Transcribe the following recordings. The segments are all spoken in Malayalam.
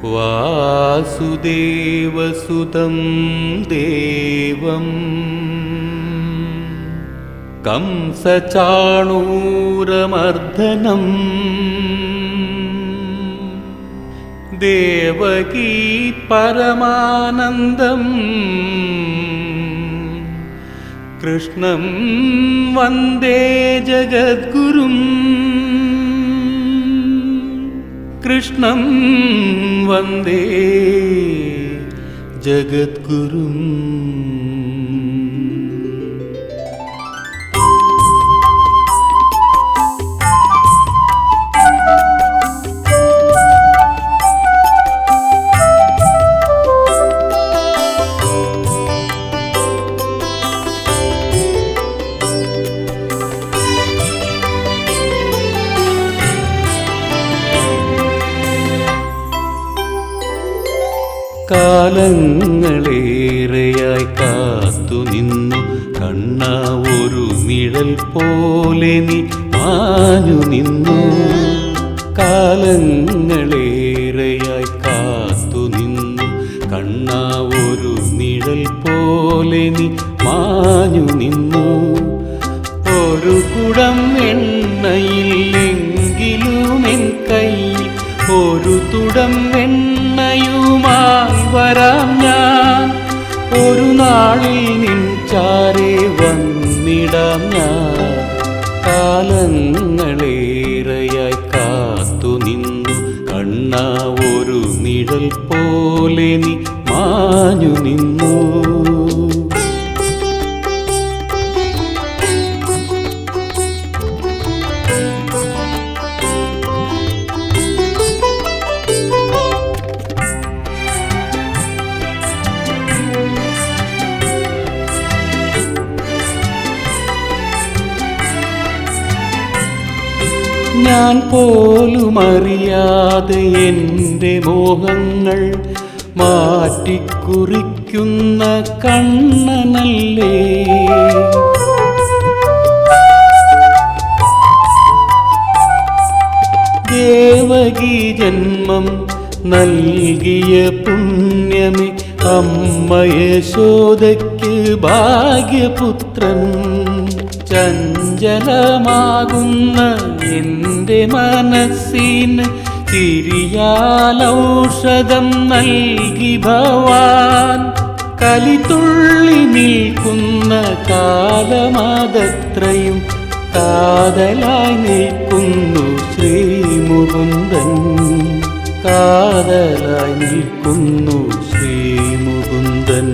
വാസുദേവസുതം ദേവം കംസചാണൂരമർദ്ദനം ദേവകീ പരമാനന്ദം കൃഷ്ണം വന്ദേ ജഗദ്ഗുരും കൃഷ്ണം വന്ദേ ജഗദ്ഗുരും. കാലങ്ങളേറെയായി കാത്തുനിന്നു കണ്ണാ ഒരു നിഴൽ പോലെ നീ മാഞ്ഞു നിന്നു. കാലങ്ങളേറെയായി കാത്തുനിന്നു കണ്ണാ ഒരു നിഴൽ പോലെ നീ മാഞ്ഞു നിന്നു. ഒരു കുടം എണ്ണയില്ലെങ്കിലും എൻ കയ്യിൽ ഒരു തുടം എണ്ണയുമായി വരാം ഞാൻ. ഒരു നാളിൽ നിൻ ചാരെ വന്നിടാം ഞാൻ. കാലങ്ങളേറെയായി കാത്തുനിന്നു കണ്ണാ ഒരു നിഴൽ പോലെ നീ മാഞ്ഞു നിന്നു. ഞാൻ പോലും അറിയാതെ എൻ്റെ മോഹങ്ങൾ മാറ്റിക്കുറിക്കുന്ന കണ്ണനല്ലേ. ദേവകീ ജന്മം നൽകിയ പുണ്യമേ അമ്മ യശോദയ്ക്ക് ഭാഗ്യപുത്രൻ. ചഞ്ചലമാകുന്ന എൻ്റെ മനസ്സിന് ചിരിയാലൗഷധം നൽകി ഭവാൻ. കലിതുള്ളി നിൽക്കുന്ന കാലമതത്രയും കാതലായി നിൽക്കുന്നു ശ്രീമുകുന്ദൻ. കാതലായി നിൽക്കുന്നു ശ്രീമുകുന്ദൻ.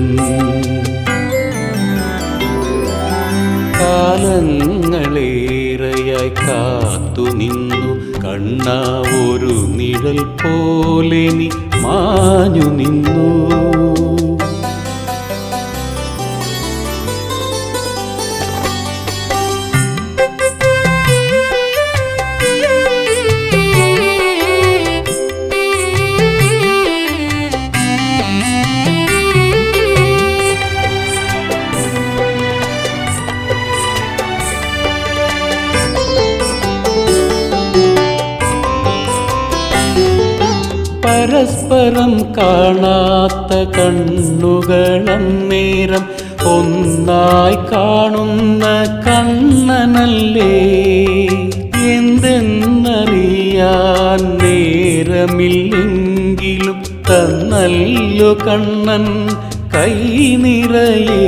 കാലങ്ങളേറെയായി കാത്തുനിന്നു കണ്ണാ ഒരു നിഴൽ പോലെ നീ മാഞ്ഞു നിന്നു. പരസ്പരം കാണാത്ത കണ്ണുകളന്നേരം ഒന്നായി കാണുന്ന കണ്ണനല്ലേ. എന്തെന്നറിയാൻ നേരമില്ലെങ്കിലും തന്നല്ലോ കണ്ണൻ കൈ നിറയെ.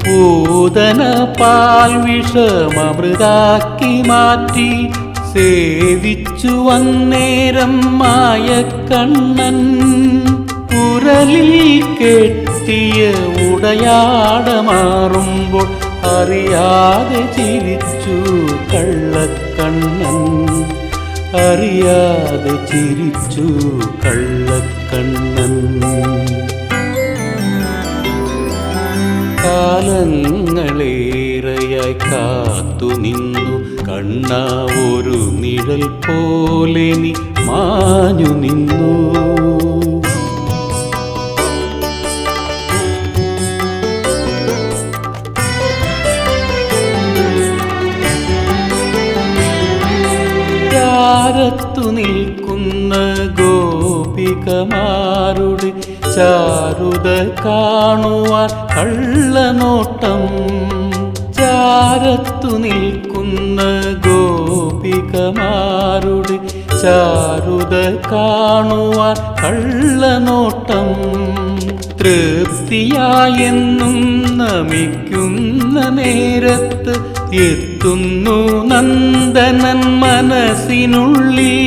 പൂതന പാൽ വിഷമമൃതാക്കി മാറ്റി സേവിച്ചു വന്നേരം മായക്കണ്ണൻ. കുരലിൽ കെട്ടിയ ഉടയാടമാറുമ്പോൾ അറിയാതെ ചിരിച്ചു കള്ളക്കണ്ണൻ. അറിയാതെ ചിരിച്ചു കള്ളക്കണ്ണൻ. കാലങ്ങളേറെയായി കാത്തുനിന്നു കണ്ണാ ഒരു നിഴൽ പോലെ നീ മാഞ്ഞു നിന്നു. ചാരത്തു നിൽക്കുന്ന ഗോപി ഗോപികമാരുടെ ചാരുത കാണുവാൻ കള്ളനോട്ടം. ചാരത്തു നിൽക്കുന്ന ഗോപികമാരുടെ ചാരുത കാണുവാൻ കള്ളനോട്ടം. തൃപ്തിയായെന്നും നമിക്കുന്ന നേരത്ത് എത്തുന്നു നന്ദനൻ മനസ്സിനുള്ളിൽ.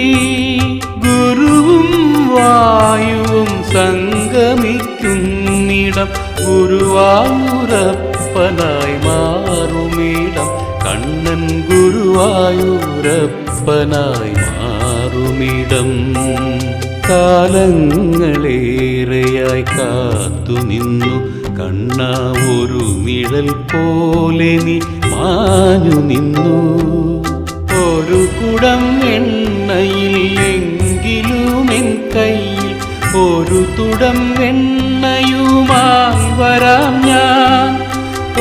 ഗുരുവും വായുവും സംഗമിക്കുന്നിടം ഗുരുവായൂരപ്പനായി മാറുമിടം. കണ്ണൻ ഗുരുവായൂരപ്പനായി മാറുമിടം. കാലങ്ങളേറെയായി കാത്തുനിന്നു കണ്ണാ ഒരു നിഴൽ പോലെ നീ മാഞ്ഞു നിന്നു. ഒരു കുടം എണ്ണയില്ലെങ്കിലും എൻ കയ്യിൽ ഒരു തുടം എണ്ണയുമായി വരാം ഞാൻ.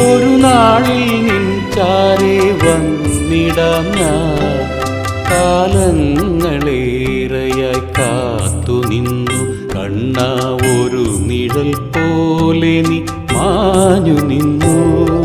ഒരു നാളിൽ നിൻ ചാരെ വന്നിടാം ഞാൻ. കാലങ്ങളേറെയായി കാത്തുനിന്നു കണ്ണാ ഒരു നിഴൽ പോലെ നീ മാഞ്ഞു നിന്നു.